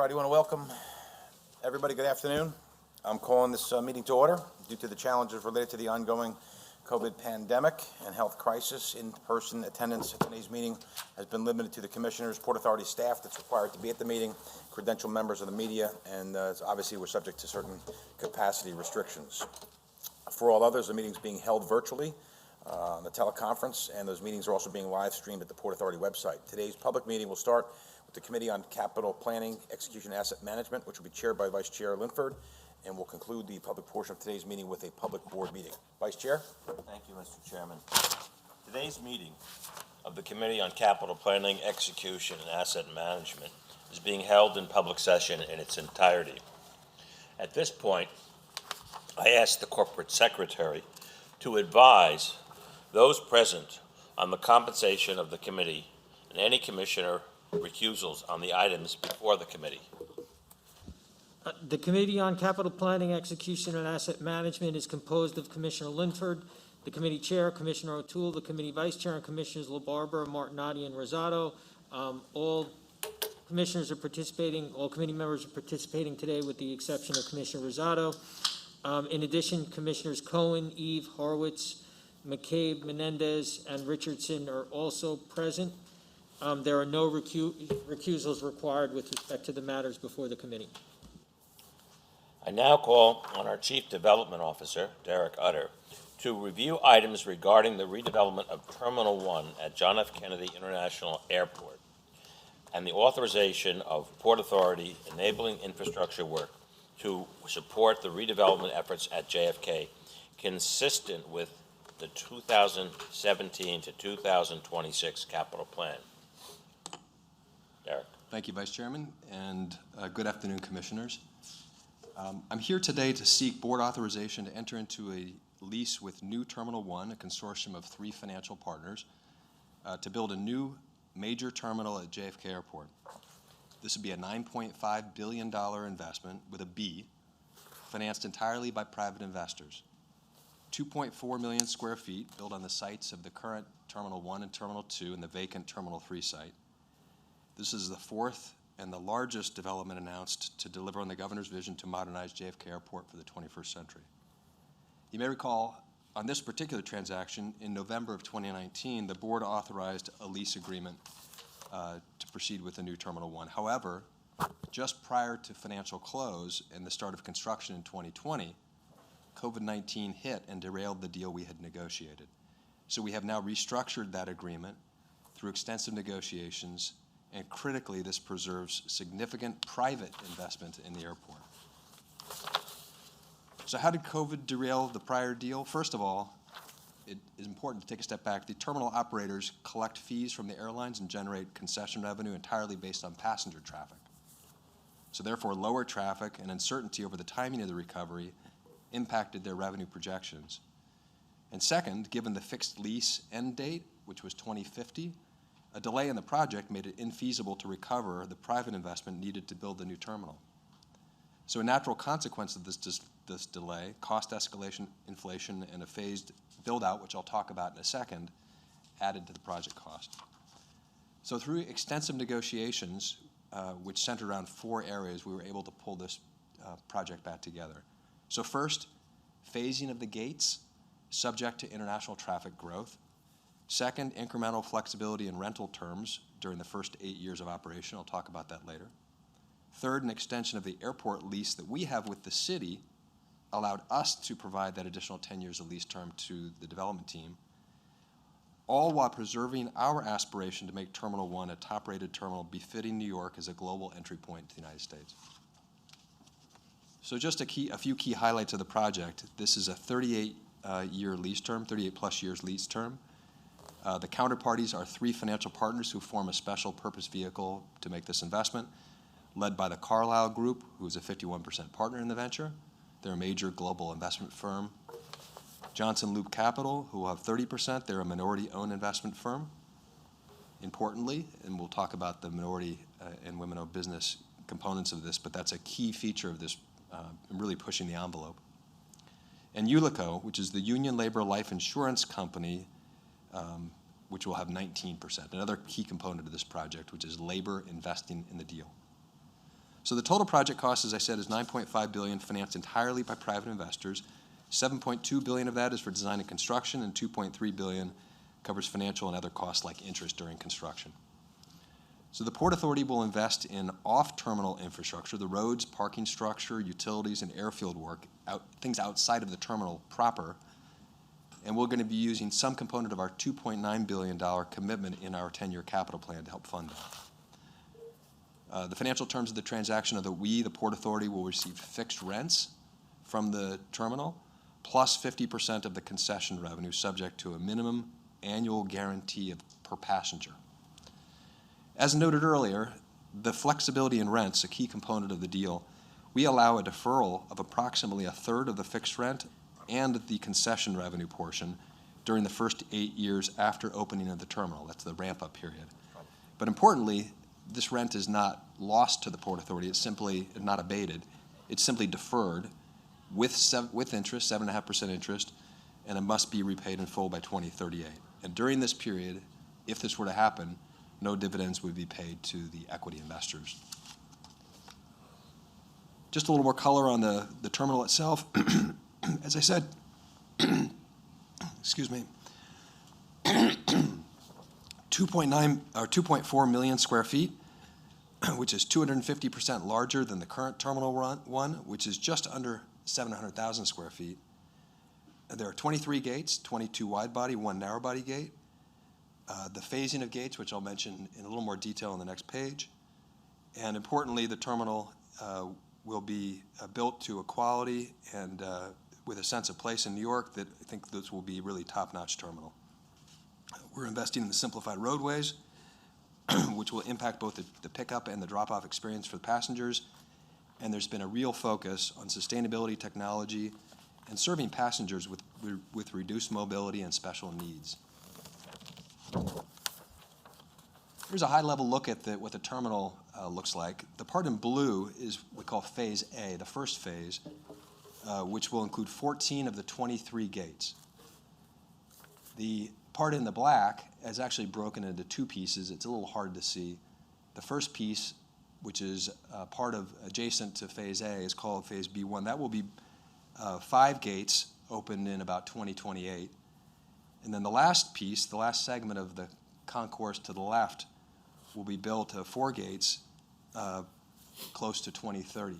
All right, I want to welcome everybody. Good afternoon. I'm calling this meeting to order due to the challenges related to the ongoing COVID pandemic and health crisis. In-person attendance at today's meeting has been limited to the Commissioners, Port Authority staff that's required to be at the meeting, credentialed members of the media, and obviously we're subject to certain capacity restrictions. For all others, the meeting is being held virtually on the teleconference, and those meetings are also being live streamed at the Port Authority website. Today's public meeting will start with the Committee on Capital Planning, Execution, and Asset Management, which will be chaired by Vice Chair Linford, and we'll conclude the public portion of today's meeting with a public board meeting. Vice Chair? Thank you, Mr. Chairman. Today's meeting of the Committee on Capital Planning, Execution, and Asset Management is being held in public session in its entirety. At this point, I ask the Corporate Secretary to advise those present on the compensation of the committee and any commissioner recusals on the items before the committee. The Committee on Capital Planning, Execution, and Asset Management is composed of Commissioner Linford, the committee chair, Commissioner O'Toole, the committee vice chair, and Commissioners LaBarbera, Martinotti, and Rosado. All commissioners are participating, all committee members are participating today with the exception of Commissioner Rosado. In addition, Commissioners Cohen, Eve, Horowitz, McCabe, Menendez, and Richardson are also present. There are no recusals required with respect to the matters before the committee. I now call on our Chief Development Officer, Derek Utter, to review items regarding the redevelopment of Terminal 1 at John F. Kennedy International Airport and the authorization of Port Authority enabling infrastructure work to support the redevelopment efforts at JFK consistent with the 2017 to 2026 capital plan. Derek. Thank you, Vice Chairman, and good afternoon, Commissioners. I'm here today to seek board authorization to enter into a lease with New Terminal 1, a consortium of 3 financial partners, to build a new major terminal at JFK Airport. This would be a $9.5 billion investment with a B, financed entirely by private investors. 2.4 million square feet built on the sites of the current Terminal 1 and Terminal 2 and the vacant Terminal 3 site. This is the 4th and the largest development announced to deliver on the governor's vision to modernize JFK Airport for the 21st century. You may recall on this particular transaction, in November of 2019, the board authorized a lease agreement to proceed with the New Terminal 1. However, just prior to financial close and the start of construction in 2020, COVID-19 hit and derailed the deal we had negotiated. So we have now restructured that agreement through extensive negotiations, and critically, this preserves significant private investment in the airport. So how did COVID derail the prior deal? First of all, it is important to take a step back. The terminal operators collect fees from the airlines and generate concession revenue entirely based on passenger traffic. So therefore, lower traffic and uncertainty over the timing of the recovery impacted their revenue projections. And second, given the fixed lease end date, which was 2050, a delay in the project made it infeasible to recover the private investment needed to build the new terminal. So a natural consequence of this delay, cost escalation, inflation, and a phased build-out, which I'll talk about in a second, added to the project cost. So through extensive negotiations, which centered around 4 areas, we were able to pull this project back together. So first, phasing of the gates, subject to international traffic growth. Second, incremental flexibility in rental terms during the first 8 years of operation. I'll talk about that later. Third, an extension of the airport lease that we have with the city allowed us to provide that additional 10 years of lease term to the development team, all while preserving our aspiration to make Terminal 1 a top-rated terminal befitting New York as a global entry point to the United States. So just a few key highlights of the project. This is a 38-year lease term, 38-plus years lease term. The counterparties are 3 financial partners who form a special purpose vehicle to make this investment, led by the Carlyle Group, who is a 51% partner in the venture. They're a major global investment firm. Johnson Loop Capital, who will have 30%. They're a minority-owned investment firm. Importantly, and we'll talk about the minority and women-owned business components of this, but that's a key feature of this, really pushing the envelope. And Ulico, which is the Union Labor Life Insurance Company, which will have 19%, another key component of this project, which is labor investing in the deal. So the total project cost, as I said, is $9.5 billion, financed entirely by private investors. $7.2 billion of that is for design and construction, and $2.3 billion covers financial and other costs like interest during construction. So the Port Authority will invest in off-terminal infrastructure, the roads, parking structure, utilities, and airfield work, things outside of the terminal proper. And we're going to be using some component of our $2.9 billion commitment in our 10-year capital plan to help fund that. The financial terms of the transaction are that we, the Port Authority, will receive fixed rents from the terminal, plus 50% of the concession revenue, subject to a minimum annual guarantee per passenger. As noted earlier, the flexibility in rents, a key component of the deal. We allow a deferral of approximately a third of the fixed rent and the concession revenue portion during the first 8 years after opening of the terminal. That's the ramp-up period. But importantly, this rent is not lost to the Port Authority. It's simply not abated. It's simply deferred with interest, 7.5% interest, and it must be repaid in full by 2038. And during this period, if this were to happen, no dividends would be paid to the equity investors. Just a little more color on the terminal itself. As I said, excuse me, 2.4 million square feet, which is 250% larger than the current Terminal 1, which is just under 700,000 square feet. There are 23 gates, 22 wide-body, 1 narrow-body gate. The phasing of gates, which I'll mention in a little more detail on the next page. And importantly, the terminal will be built to a quality and with a sense of place in New York that I think this will be a really top-notch terminal. We're investing in the simplified roadways, which will impact both the pickup and the drop-off experience for the passengers. And there's been a real focus on sustainability technology and serving passengers with reduced mobility and special needs. Here's a high-level look at what the terminal looks like. The part in blue is what we call Phase A, the first phase, which will include 14 of the 23 gates. The part in the black is actually broken into 2 pieces. It's a little hard to see. The first piece, which is part of adjacent to Phase A, is called Phase B1. That will be 5 gates opened in about 2028. And then the last piece, the last segment of the concourse to the left, will be built to 4 gates close to 2030.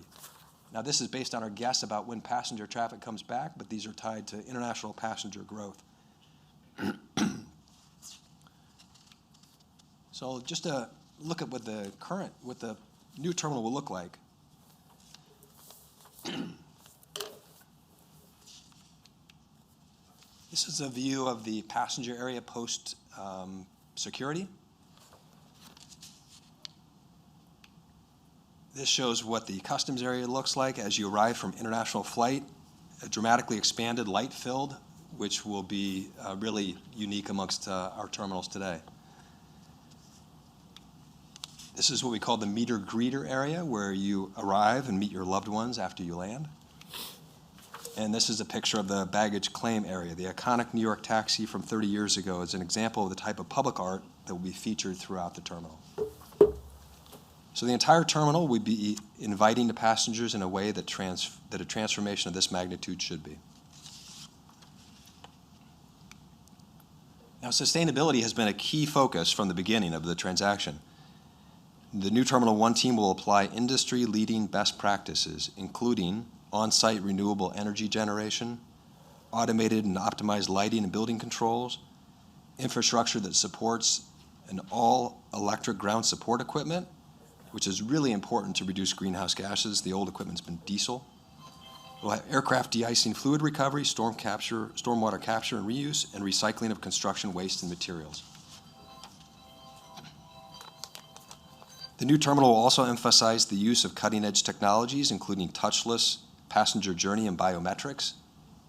Now, this is based on our guess about when passenger traffic comes back, but these are tied to international passenger growth. So just to look at what the new terminal will look like. This is a view of the passenger area post security. This shows what the customs area looks like as you arrive from international flight, a dramatically expanded, light-filled, which will be really unique amongst our terminals today. This is what we call the meter greeter area, where you arrive and meet your loved ones after you land. And this is a picture of the baggage claim area. The iconic New York taxi from 30 years ago is an example of the type of public art that will be featured throughout the terminal. So the entire terminal would be inviting the passengers in a way that a transformation of this magnitude should be. Now, sustainability has been a key focus from the beginning of the transaction. The new Terminal 1 team will apply industry-leading best practices, including on-site renewable energy generation, automated and optimized lighting and building controls, infrastructure that supports an all-electric ground support equipment, which is really important to reduce greenhouse gases. The old equipment's been diesel. We'll have aircraft de-icing fluid recovery, stormwater capture and reuse, and recycling of construction waste and materials. The new terminal will also emphasize the use of cutting-edge technologies, including touchless passenger journey and biometrics.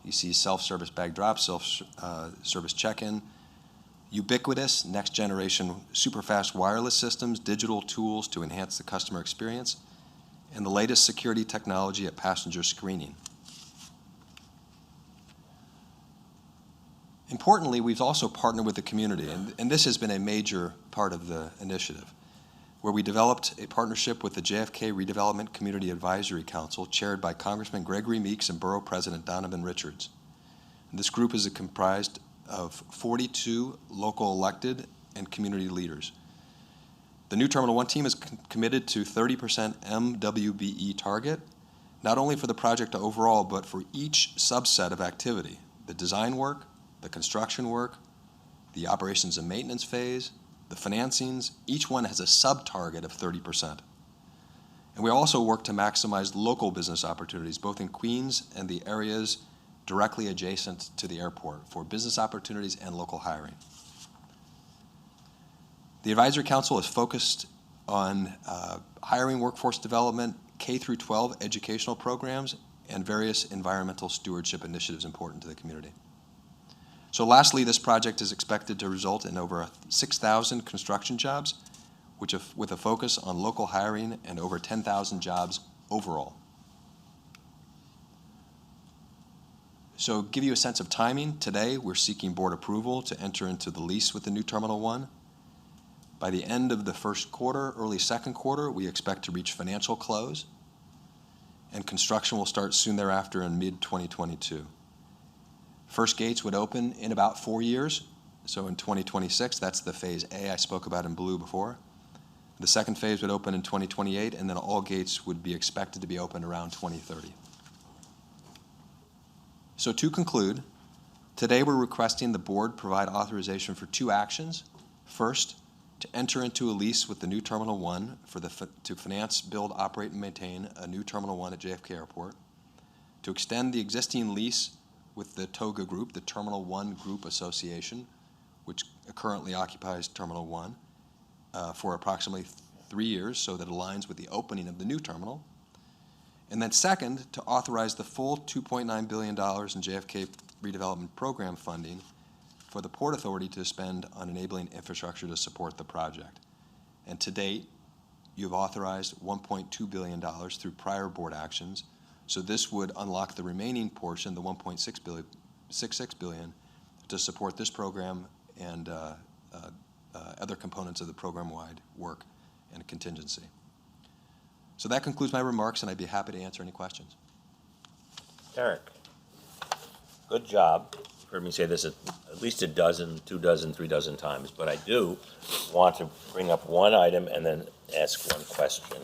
You see self-service bag drop, self-service check-in, ubiquitous next-generation super-fast wireless systems, digital tools to enhance the customer experience, and the latest security technology at passenger screening. Importantly, we've also partnered with the community, and this has been a major part of the initiative. where we developed a partnership with the JFK Redevelopment Community Advisory Council, chaired by Congressman Gregory Meeks and Borough President Donovan Richards. This group is comprised of 42 local elected and community leaders. The new Terminal 1 team is committed to 30% MWBE target, not only for the project overall, but for each subset of activity: the design work, the construction work, the operations and maintenance phase, the financings. Each one has a sub-target of 30%. And we also work to maximize local business opportunities, both in Queens and the areas directly adjacent to the airport, for business opportunities and local hiring. The Advisory Council is focused on hiring, workforce development, K through 12 educational programs, and various environmental stewardship initiatives important to the community. So lastly, this project is expected to result in over 6,000 construction jobs, with a focus on local hiring, and over 10,000 jobs overall. So give you a sense of timing, today we're seeking board approval to enter into the lease with the new Terminal 1. By the end of the first quarter, early second quarter, we expect to reach financial close, and construction will start soon thereafter in mid-2022. First gates would open in about 4 years, so in 2026. That's the Phase A I spoke about in blue before. The second phase would open in 2028, and then all gates would be expected to be open around 2030. So to conclude, today we're requesting the board provide authorization for 2 actions. First, to enter into a lease with the new Terminal 1 to finance, build, operate, and maintain a new Terminal 1 at JFK Airport. To extend the existing lease with the TOGA Group, the Terminal 1 Group Association, which currently occupies Terminal 1, for approximately 3 years, so that it aligns with the opening of the new terminal. And then second, to authorize the full $2.9 billion in JFK redevelopment program funding for the Port Authority to spend on enabling infrastructure to support the project. And to date, you've authorized $1.2 billion through prior board actions. So this would unlock the remaining portion, the $1.66 billion, to support this program and other components of the program-wide work and contingency. So that concludes my remarks, and I'd be happy to answer any questions. Derek, good job. You've heard me say this at least a dozen, 2 dozen, 3 dozen times, but I do want to bring up one item and then ask one question.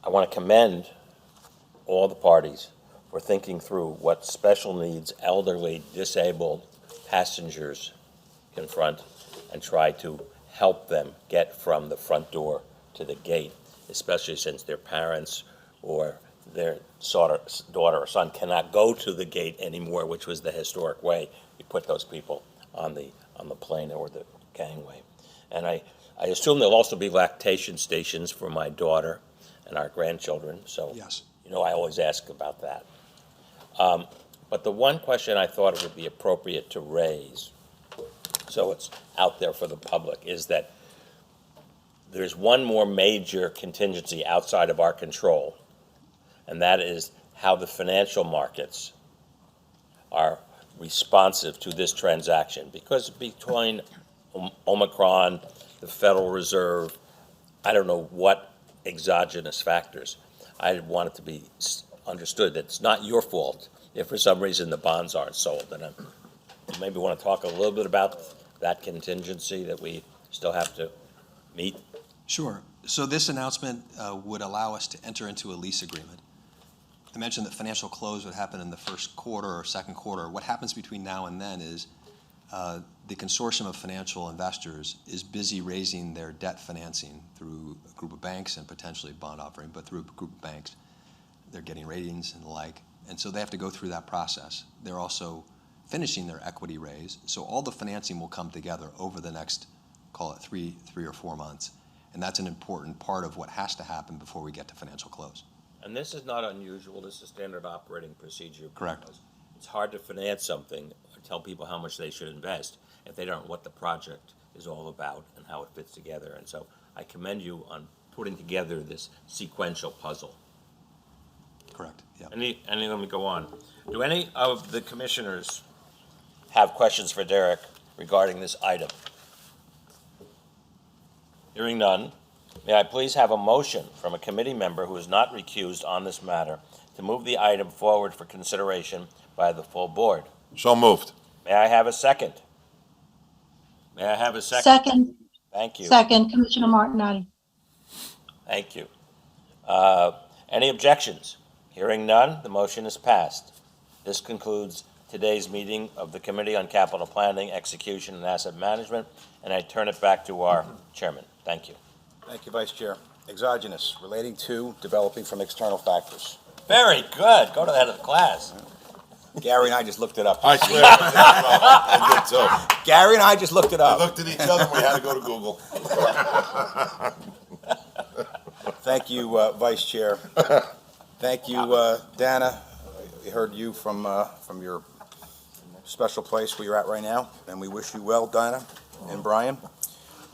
I want to commend all the parties for thinking through what special needs, elderly, disabled passengers confront and try to help them get from the front door to the gate, especially since their parents or their daughter or son cannot go to the gate anymore, which was the historic way you put those people on the plane or the gangway. And I assume there'll also be lactation stations for my daughter and our grandchildren, so Yes. I always ask about that. But the one question I thought it would be appropriate to raise, so it's out there for the public, is that there's one more major contingency outside of our control, and that is how the financial markets are responsive to this transaction. Because between Omicron, the Federal Reserve, I don't know what exogenous factors, I want it to be understood that it's not your fault if for some reason the bonds aren't sold. And you maybe want to talk a little bit about that contingency that we still have to meet. Sure. So this announcement would allow us to enter into a lease agreement. I mentioned that financial close would happen in the first quarter or second quarter. What happens between now and then is the consortium of financial investors is busy raising their debt financing through a group of banks and potentially bond offering, but through a group of banks. They're getting ratings and the like, and so they have to go through that process. They're also finishing their equity raise, so all the financing will come together over the next, call it three or 4 months, and that's an important part of what has to happen before we get to financial close. And this is not unusual. This is standard operating procedure. Correct. It's hard to finance something or tell people how much they should invest if they don't know what the project is all about and how it fits together. And so I commend you on putting together this sequential puzzle. Correct, yeah. Let me go on. Do any of the commissioners have questions for Derek regarding this item? Hearing none, may I please have a motion from a committee member who is not recused on this matter to move the item forward for consideration by the full board? So moved. May I have a second? May I have a second? Second, Thank you. second, Commissioner Martinotti. Thank you. Any objections? Hearing none, the motion is passed. This concludes today's meeting of the Committee on Capital Planning, Execution, and Asset Management, and I turn it back to our chairman. Thank you. Thank you, Vice Chair. Exogenous, relating to developing from external factors. Very good. Go to the head of the class. Gary and I just looked it up. I swear. I did too. Gary and I just looked it We up. looked at each other and we had to go to Google. Thank you, Vice Chair. Thank you, Dana. We heard you from your special place where you're at right now, and we wish you well, Dana and Brian.